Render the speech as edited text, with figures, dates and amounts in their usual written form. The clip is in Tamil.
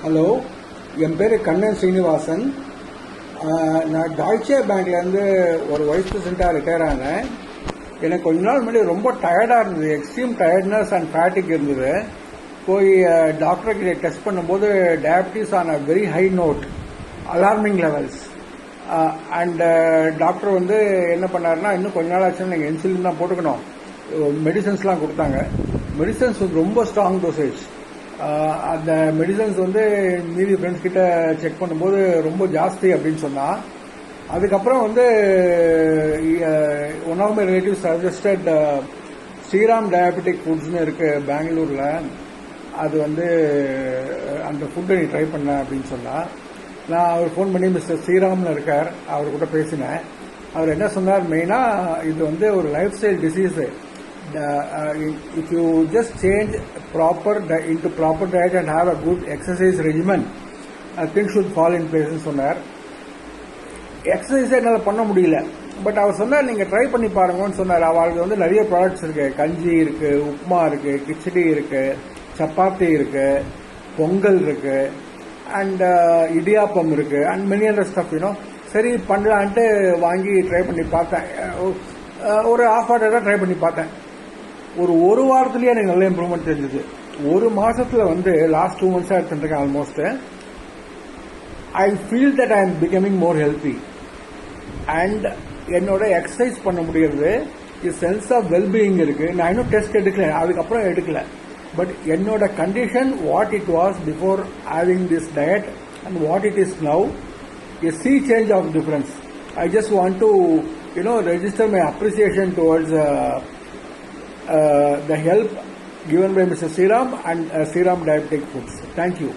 ஹலோ, என் பேர் கண்ணன் ஸ்ரீனிவாசன். நான் டாய்ச்சே பேங்க்லேருந்து ஒரு வைஸ் பிரசிடெண்ட்டாக ரிட்டையர் ஆனேன். எனக்கு கொஞ்ச நாள் முன்னாடி ரொம்ப டயர்டாக இருந்தது, எக்ஸ்ட்ரீம் டயர்ட்னஸ் அண்ட் ஃபேட்டிக் இருந்தது. போய் டாக்டர்கிட்ட டெஸ்ட் பண்ணும்போது diabetes on a very high note, alarming levels. And doctor என்ன பண்ணாருன்னா, இன்னும் கொஞ்ச நாள் ஆச்சுன்னா நீங்கள் இன்சுலின் தான் போட்டுக்கணும், மெடிசன்ஸ்லாம் கொடுத்தாங்க. மெடிசன்ஸ் ரொம்ப ஸ்ட்ராங் டோசேஜ். அந்த மெடிசன்ஸ் மீதி ஃப்ரெண்ட்ஸ் கிட்ட செக் பண்ணும்போது ரொம்ப ஜாஸ்தி அப்படின்னு சொன்னா. அதுக்கப்புறம் one of my relatives suggested Sriram diabetic ஃபுட்ஸ்னு இருக்கு பெங்களூர்ல. அது அந்த ஃபுட்டை நீ ட்ரை பண்ண அப்படின்னு சொன்னா. நான் அவர் ஃபோன் பண்ணி மிஸ்டர் ஸ்ரீராம்னு இருக்கார், அவர் கூட பேசினேன். அவர் என்ன சொன்னார், மெயினா இது ஒரு life style disease. If you just change into proper diet and have a good exercise regimen, things should fall in place ன்னு சொன்னார். எக்ஸசைஸ் என்னால் பண்ண முடியல, பட் அவர் சொன்னார் நீங்க ட்ரை பண்ணி பாருங்கன்னு சொன்னார். அவளுக்கு நிறைய ப்ராடக்ட்ஸ் இருக்கு, கஞ்சி இருக்கு, உப்மா இருக்கு, கிச்சடி இருக்கு, சப்பாத்தி இருக்கு, பொங்கல் இருக்கு, அண்ட் இடியாப்பம் இருக்கு, அண்ட் மெனி அதர் ஸ்டஃப். சரி பண்ணலான்ட்டு வாங்கி ட்ரை பண்ணி பார்த்தேன். ஒரு ஹாஃப் ஹவர்டாக ட்ரை பண்ணி பார்த்தேன். ஒரு வாரத்திலேயே எனக்கு நல்ல இம்ப்ரூவ்மெண்ட் தெரிஞ்சது. ஒரு மாசத்துல லாஸ்ட் 2 months எடுத்துருக்கேன் almost. I feel that I am becoming more healthy and என்னோட எக்ஸசைஸ் பண்ண முடியாது. சென்ஸ் ஆஃப் வெல்பீயிங் இருக்கு. நான் இன்னும் டெஸ்ட் எடுக்கல, அதுக்கப்புறம் எடுக்கல. பட் என்னோட condition what it was before having this diet and what it is now, a sea change of difference. I just want to register my appreciation towards the help given by Mr. Sriram and Sriram Diabetic Foods. Thank you.